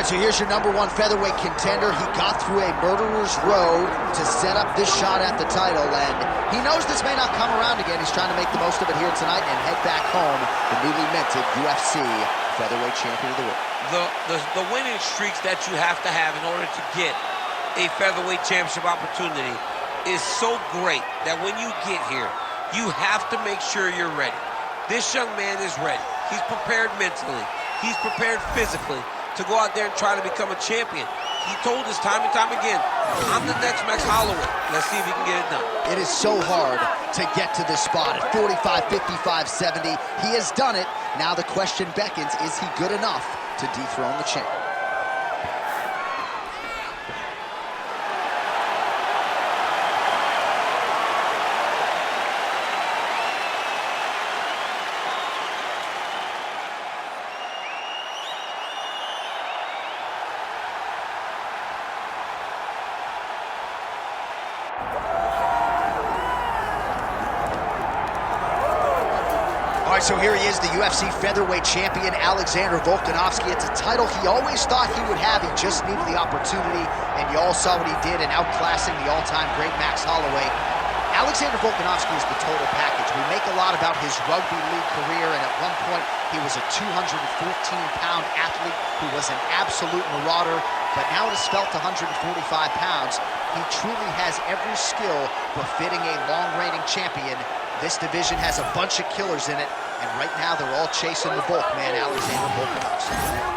right, so here's your #1 featherweight contender. He got through a murderer's row to set up this shot at the title, and he knows this may not come around again. He's trying to make the most of it here tonight and head back home, the newly minted UFC featherweight champion of the world. The winning streaks that you have to have in order to get a featherweight championship opportunity is so great that when you get here, you have to make sure you're ready. This young man is ready. He's prepared mentally. He's prepared physically to go out there and try to become a champion. He told us time and time again, I'm the next Max Holloway. Let's see if he can get it done. It is so hard to get to this spot at 45, 55, 70. He has done it. Now the question beckons, is he good enough to dethrone the champ? All right, so here he is, the UFC featherweight champion, Alexander Volkanovski. It's a title he always thought he would have. He just needed the opportunity, and you all saw what he did in outclassing the all-time great Max Holloway. Alexander Volkanovski is the total package. We make a lot about his rugby league career, and at one point, he was a 214-pound athlete who was an absolute marauder, but now at a svelte 145 pounds, he truly has every skill befitting a long-reigning champion. This division has a bunch of killers in it, and right now they're all chasing the bulk man, Alexander Volkanovski.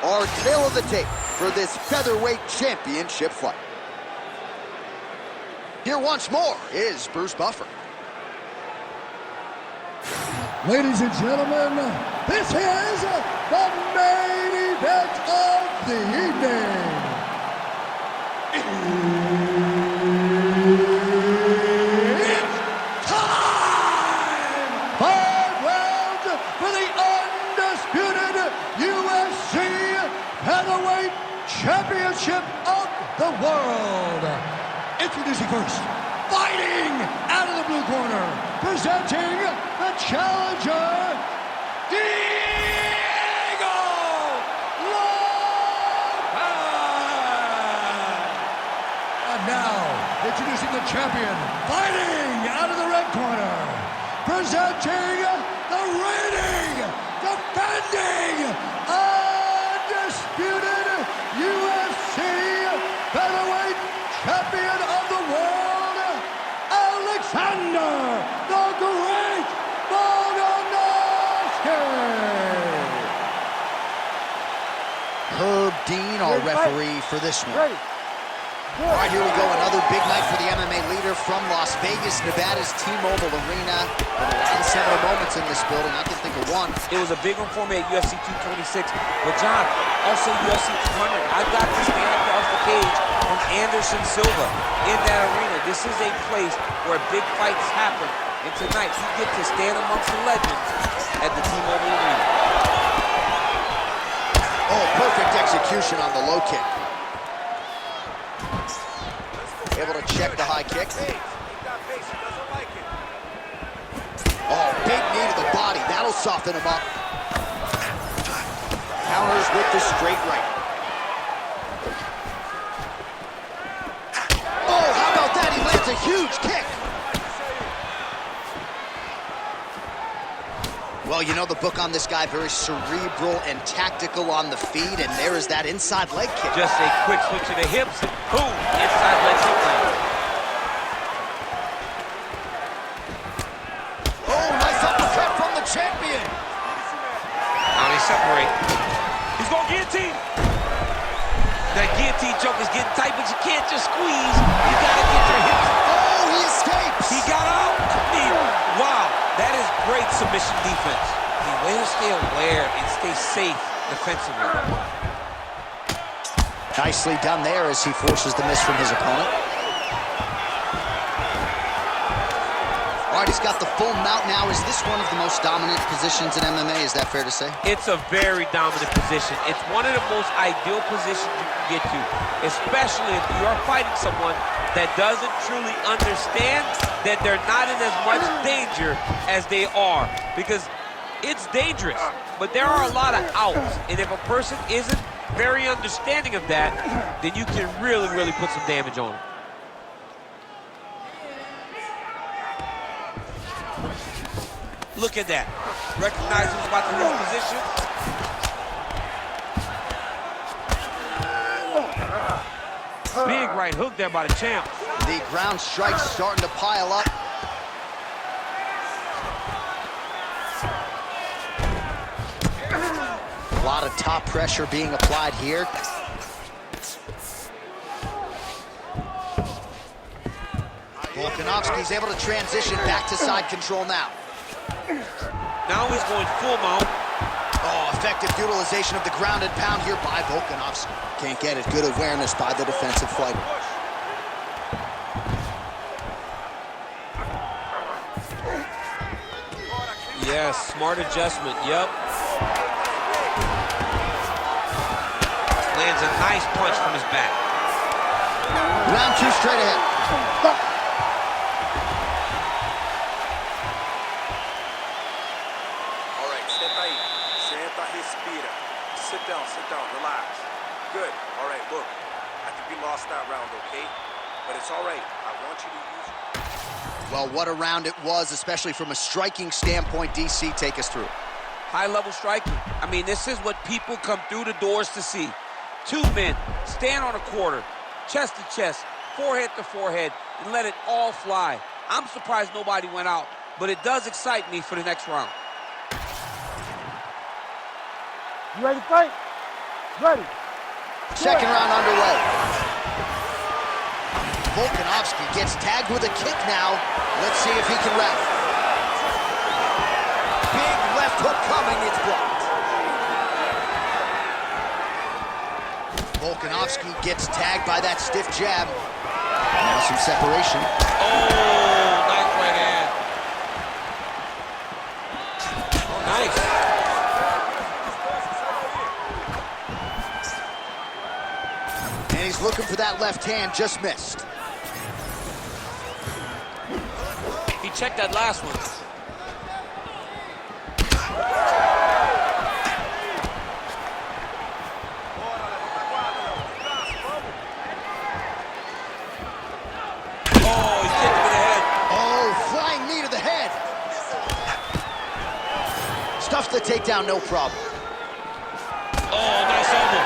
Our tail of the tape for this featherweight championship fight. Here once more is Bruce Buffer. Ladies and gentlemen, this is the main event of the evening. It's time! 5 rounds for the undisputed UFC Featherweight Championship of the world. Introducing first, fighting out of the blue corner, presenting the challenger, Diego Lopes. And now, introducing the champion, fighting out of the red corner, presenting the reigning, defending, undisputed UFC Featherweight Champion of the world, Alexander the Great Volkanovski. Herb Dean, our referee for this one. All right, here we go. Another big night for the MMA leader from Las Vegas, Nevada's T-Mobile Arena. Been a lot of seminal moments in this building. I can think of one. It was a big one for me at UFC 226. But John, also UFC 200. I got to stand across the cage from Anderson Silva in that arena. This is a place where big fights happen. And tonight, you get to stand amongst the legends at the T-Mobile Arena. Oh, perfect execution on the low kick. Able to check the high kick. Oh, big knee to the body. That'll soften him up. Counters with the straight right. Oh, how about that? He lands a huge kick. Well, you know the book on this guy, very cerebral and tactical on the feet, and there is that inside leg kick. Just a quick switch to the hips, and boom, inside leg kick. Oh, nice uppercut from the champion. Now they separate. He's going guillotine. That guillotine choke is getting tight, but you can't just squeeze. You gotta get your hips. Oh, he escapes. He got out. Wow, that is great submission defense. Volkanovski, way to stay aware and stay safe defensively. Nicely done there as he forces the miss from his opponent. All right, he's got the full mount now. Is this one of the most dominant positions in MMA? Is that fair to say? It's a very dominant position. It's one of the most ideal positions you can get to, especially if you are fighting someone that doesn't truly understand that they're not in as much danger as they are, because it's dangerous, but there are a lot of outs, and if a person isn't very understanding of that, then you can really, really put some damage on them. Look at that. Recognize who's about to lose position. Big right hook there by the champ. The ground strikes starting to pile up. A lot of top pressure being applied here. Volkanovski's able to transition back to side control now. Now he's going full mount. Oh, effective utilization of the ground and pound here by Volkanovski. Can't get it. Good awareness by the defensive fighter. Yes, smart adjustment, yep. Lands a nice punch from his back. Round two straight ahead. All right, senta aí. Senta, respira. Sit down, relax. Good. All right, look. I think we lost that round, okay? But it's all right. I want you to use... Well, what a round it was, especially from a striking standpoint. DC, take us through. High-level striking. I mean, this is what people come through the doors to see. Two men, stand on a quarter, chest to chest, forehead to forehead, and let it all fly. I'm surprised nobody went out, but it does excite me for the next round. You ready to fight? Ready. Second round underway. Volkanovski gets tagged with a kick now. Let's see if he can ref. Big left hook coming, it's blocked. Volkanovski gets tagged by that stiff jab. Now some separation. Oh, nice right hand. Oh, nice. And he's looking for that left hand, just missed. He checked that last one. Oh, he's kicked him in the head. Oh, flying knee to the head. Stuffs the takedown, no problem. Oh, nice elbow.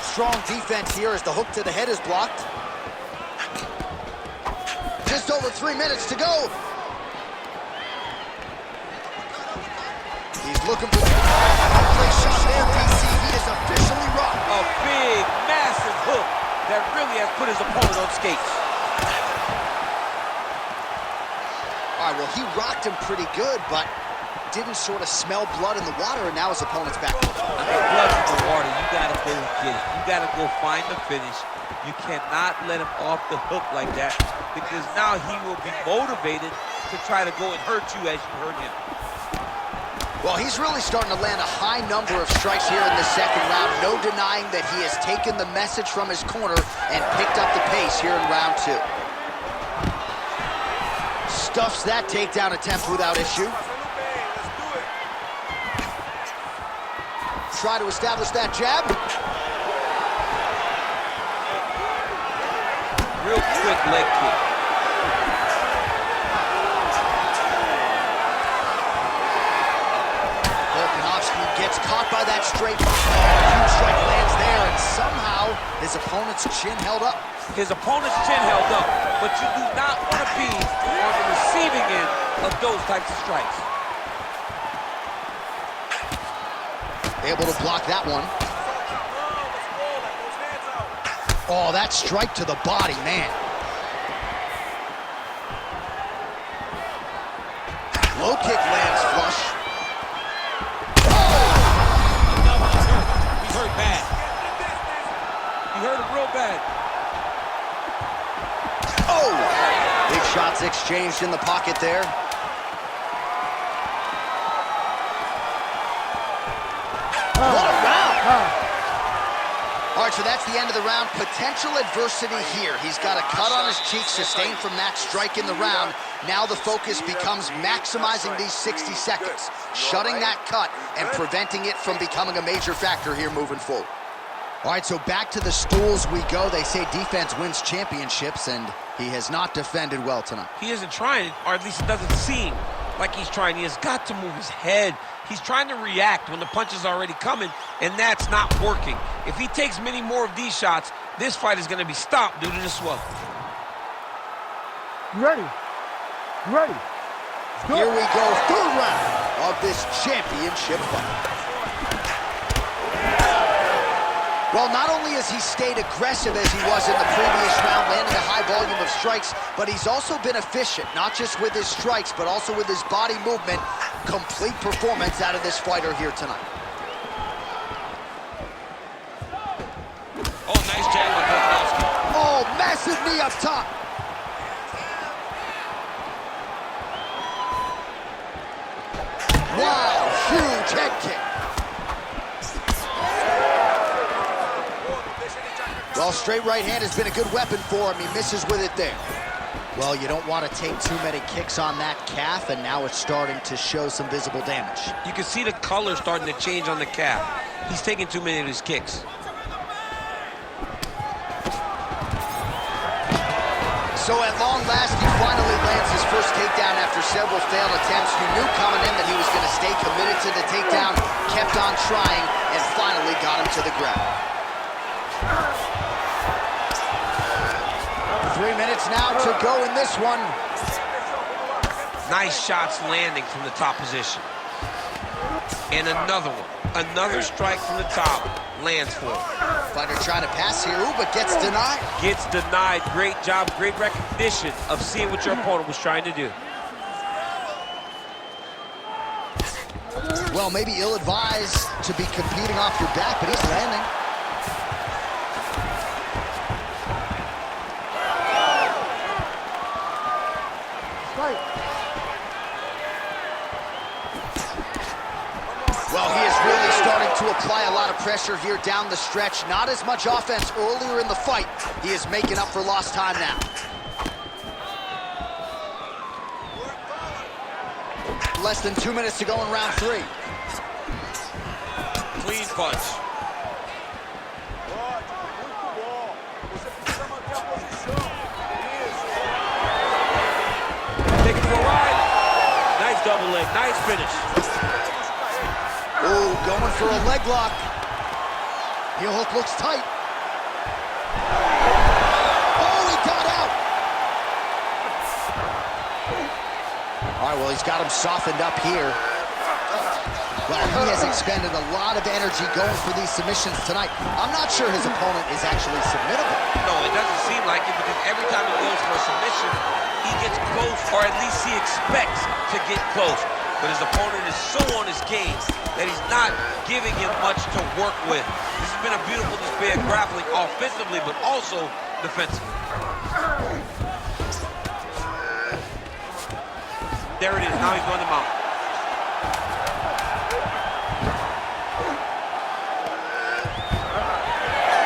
Strong defense here as the hook to the head is blocked. Just over 3 minutes to go. He's looking for the place shot there, DC. He is officially rocked. A big, massive hook that really has put his opponent on skates. All right, well, he rocked him pretty good, but didn't sort of smell blood in the water, and now his opponent's back. I mean, blood in the water, you gotta go get it. You gotta go find the finish. You cannot let him off the hook like that, because now he will be motivated to try to go and hurt you as you hurt him. Well, he's really starting to land a high number of strikes here in the second round. No denying that he has taken the message from his corner and picked up the pace here in round two. Stuffs that takedown attempt without issue. Try to establish that jab. Real quick leg kick. Volkanovski gets caught by that straight. Huge strike lands there, and somehow his opponent's chin held up. His opponent's chin held up, but you do not want to be on the receiving end of those types of strikes. Able to block that one. Oh, that strike to the body, man. Low kick lands flush. He hurt bad. He hurt him real bad. Oh! Big shots exchanged in the pocket there. What a round! All right, so that's the end of the round. Potential adversity here. He's got a cut on his cheek sustained from that strike in the round. Now the focus becomes maximizing these 60 seconds, shutting that cut and preventing it from becoming a major factor here moving forward. All right, so back to the stools we go. They say defense wins championships, and he has not defended well tonight. He isn't trying, or at least it doesn't seem like he's trying. He has got to move his head. He's trying to react when the punch is already coming, and that's not working. If he takes many more of these shots, this fight is going to be stopped due to the swelling. You ready? You ready? Here we go, third round of this championship fight. Well, not only has he stayed aggressive as he was in the previous round, landing a high volume of strikes, but he's also been efficient, not just with his strikes, but also with his body movement. Complete performance out of this fighter here tonight. Oh, nice jab by Volkanovski. Oh, massive knee up top. Wow, huge head kick. Well, straight right hand has been a good weapon for him. He misses with it there. Well, you don't want to take too many kicks on that calf, and now it's starting to show some visible damage. You can see the color starting to change on the calf. He's taking too many of his kicks. So at long last, he finally lands his first takedown after several failed attempts. You knew coming in that he was going to stay committed to the takedown, kept on trying, and finally got him to the ground. 3 minutes now to go in this one. Nice shots landing from the top position. And another one. Another strike from the top lands for him. Fighter trying to pass here, but gets denied. Gets denied. Great job, great recognition of seeing what your opponent was trying to do. Well, maybe ill-advised to be competing off your back, but he's landing. Well, he is really starting to apply a lot of pressure here down the stretch. Not as much offense earlier in the fight. He is making up for lost time now. Less than 2 minutes to go in round 3. Clean punch. Take it for a ride. Nice double leg. Nice finish. Oh, going for a leg lock. Heel hook looks tight. Oh, he got out. All right, well, he's got him softened up here. Well, he has expended a lot of energy going for these submissions tonight. I'm not sure his opponent is actually submittable. No, it doesn't seem like it, because every time he goes for a submission, he gets close, or at least he expects to get close. But his opponent is so on his game that he's not giving him much to work with. This has been a beautiful display of grappling offensively, but also defensively. There it is. Now he's going to mount.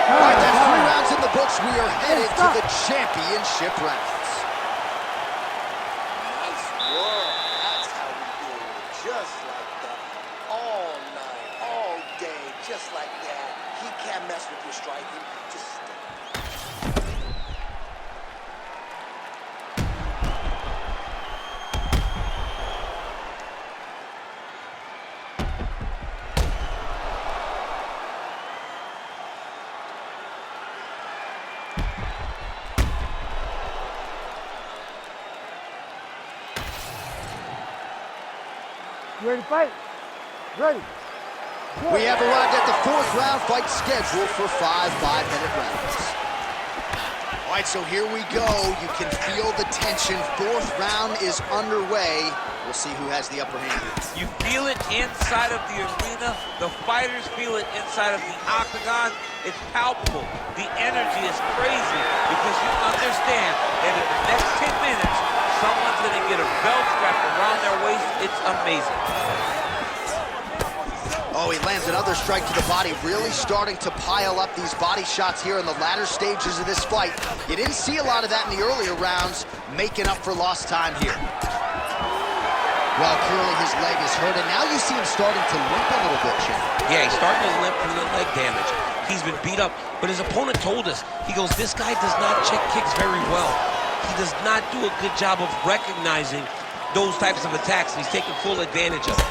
All right, that's 3 rounds in the books. We are headed to the championship rounds. Nice work. That's how we do it. Just like that. All night, all day, just like that. He can't mess with your striking. Just stay. You ready to fight? Ready. We have arrived at the 4th round, fight scheduled for 5 5-minute rounds. All All right, so here we go. You can feel the tension. Fourth round is underway. We'll see who has the upper hand here. You feel it inside of the arena. The fighters feel it inside of the octagon. It's palpable. The energy is crazy because you understand that in the next 10 minutes, someone's going to get a belt strap around their waist. It's amazing. Oh, he lands another strike to the body, really starting to pile up these body shots here in the latter stages of this fight. You didn't see a lot of that in the earlier rounds, making up for lost time here. Well, clearly his leg is hurt, and now you see him starting to limp a little bit, Jim. Yeah, he's starting to limp from the leg damage. He's been beat up, but his opponent told us, he goes, this guy does not check kicks very well. He does not do a good job of recognizing those types of attacks, and he's taking full advantage of it.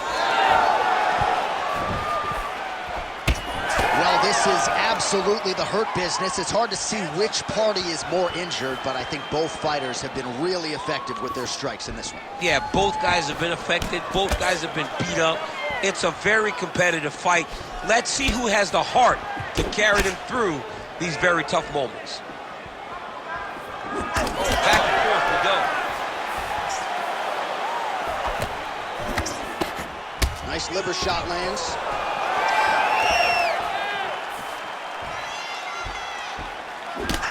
Well, this is absolutely the hurt business. It's hard to see which party is more injured, but I think both fighters have been really effective with their strikes in this one. Yeah, both guys have been affected. Both guys have been beat up. It's a very competitive fight. Let's see who has the heart to carry them through these very tough moments. Back and forth we go. Nice liver shot lands.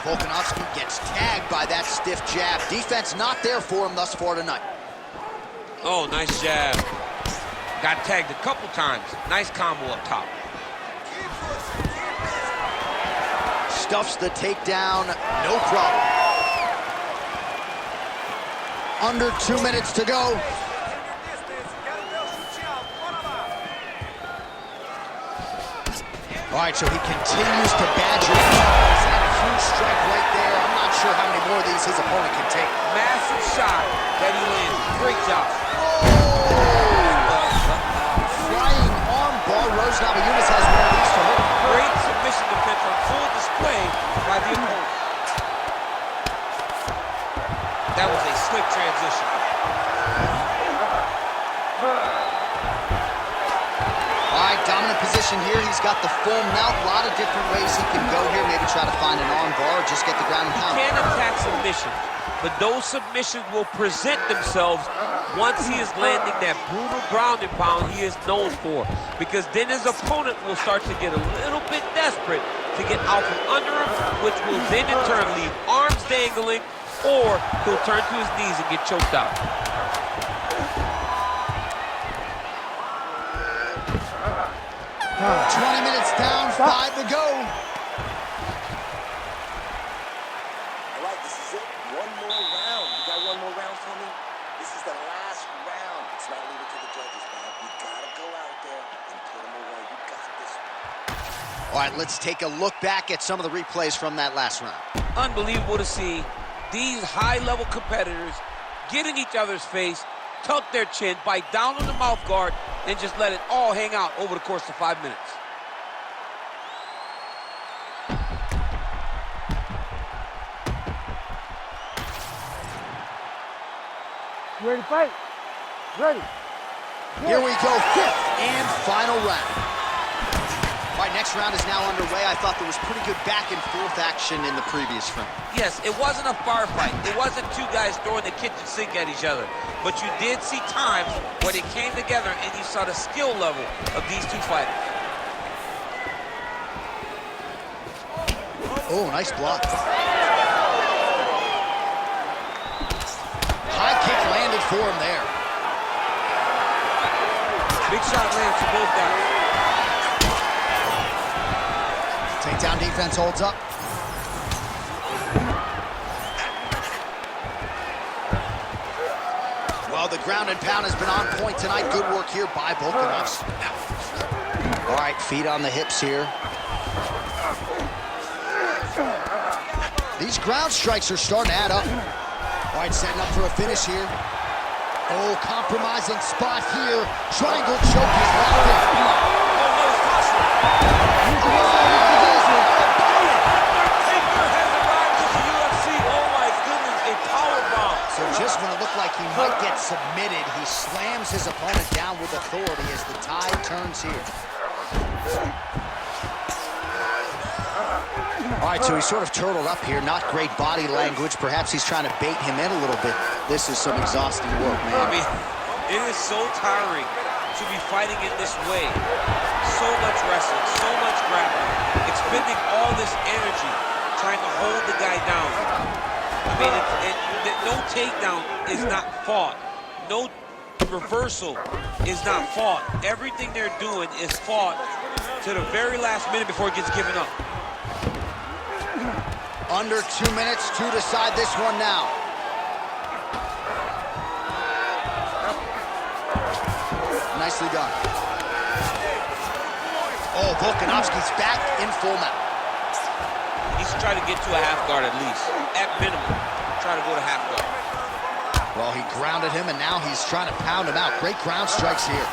Volkanovski gets tagged by that stiff jab. Defense not there for him thus far tonight. Oh, nice jab. Got tagged a couple times. Nice combo up top. Stuffs the takedown, no problem. Under 2 minutes to go. All right, so he continues to badger. He's had a huge strike right there. I'm not sure how many more of these his opponent can take. Massive shot that he landed. Great job. Flying arm bar. Rose Namajunas has one of these for her. Great submission defense on full display by the opponent. That was a slick transition. All right, dominant position here. He's got the full mount. A lot of different ways he can go here. Maybe try to find an arm bar or just get the ground and pound. He can attack submissions, but those submissions will present themselves once he is landing that brutal ground and pound he is known for. Because then his opponent will start to get a little bit desperate to get out from under him, which will then in turn leave arms dangling, or he'll turn to his knees and get choked out. 20 minutes down, 5 to go. All right, this is it. One more round. You got one more round for me? This is the last round. It's not leaving to the judges, man. You gotta go out there and put them away. You got this one. All right, let's take a look back at some of the replays from that last round. Unbelievable to see these high-level competitors get in each other's face, tuck their chin, bite down on the mouth guard, and just let it all hang out over the course of 5 minutes. You ready to fight? Ready. Here we go, fifth and final round. All right, next round is now underway. I thought there was pretty good back and forth action in the previous round. Yes, it wasn't a firefight. It wasn't two guys throwing the kitchen sink at each other. But you did see times where they came together and you saw the skill level of these two fighters. Oh, nice block. High kick landed for him there. Big shot lands for both guys. Takedown defense holds up. Well, the ground and pound has been on point tonight. Good work here by Volkanovski. All right, feet on the hips here. These ground strikes are starting to add up. All right, setting up for a finish here. Oh, compromising spot here. Triangle choke is locked in. So just when it looked like he might get submitted, he slams his opponent down with authority as the tide turns here. All right, so he's sort of turtled up here. Not great body language. Perhaps he's trying to bait him in a little bit. This is some exhausting work, man. I mean, it is so tiring to be fighting in this way. So much wrestling, so much grappling, expending all this energy trying to hold the guy down. I mean, no takedown is not fought. No reversal is not fought. Everything they're doing is fought to the very last minute before it gets given up. Under 2 minutes to decide this one now. Nicely done. Oh, Volkanovski's back in full mount. He needs to try to get to a half guard at least. At minimum, try to go to half guard. Well, he grounded him, and now he's trying to pound him out. Great ground strikes here.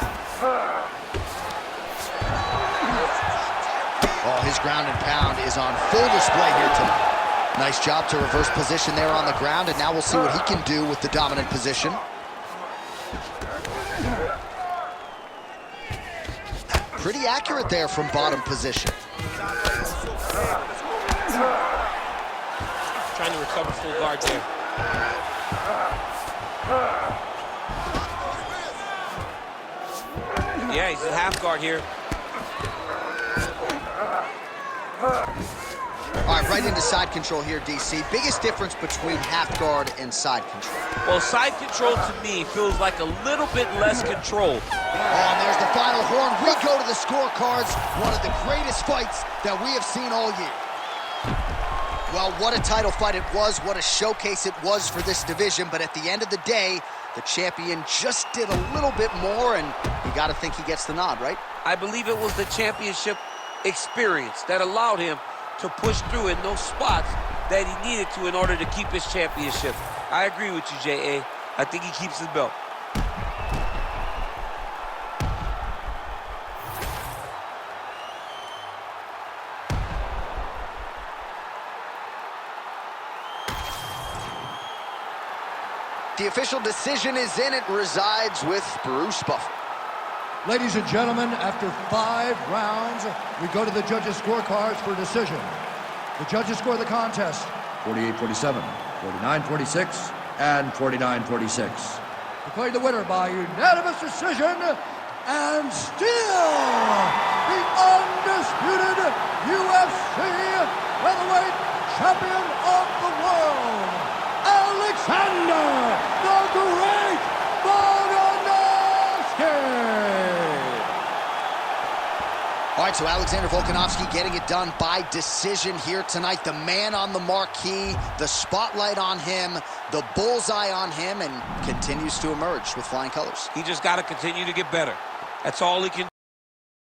Oh, his ground and pound is on full display here tonight. Nice job to reverse position there on the ground, and now we'll see what he can do with the dominant position. Pretty accurate there from bottom position. Trying to recover full guard there. Yeah, he's in half guard here. All right, right into side control here, DC. Biggest difference between half guard and side control. Well, side control to me feels like a little bit less control. Oh, and there's the final horn. We go to the scorecards. One of the greatest fights that we have seen all year. Well, what a title fight it was. What a showcase it was for this division. But at the end of the day, the champion just did a little bit more, and you got to think he gets the nod, right? I believe it was the championship experience that allowed him to push through in those spots that he needed to in order to keep his championship. I agree with you, J.A. I think he keeps his belt. The official decision is in. It resides with Bruce Buffer. Ladies and gentlemen, after 5 rounds, we go to the judges' scorecards for decision. The judges score the contest 48-47, 49-46, and 49-46. Declared the winner by unanimous decision, and still the undisputed UFC Featherweight Champion of the World, Alexander the Great Volkanovski. All right, so Alexander Volkanovski getting it done by decision here tonight. The man on the marquee, the spotlight on him, the bullseye on him, and continues to emerge with flying colors. He just got to continue to get better. That's all he can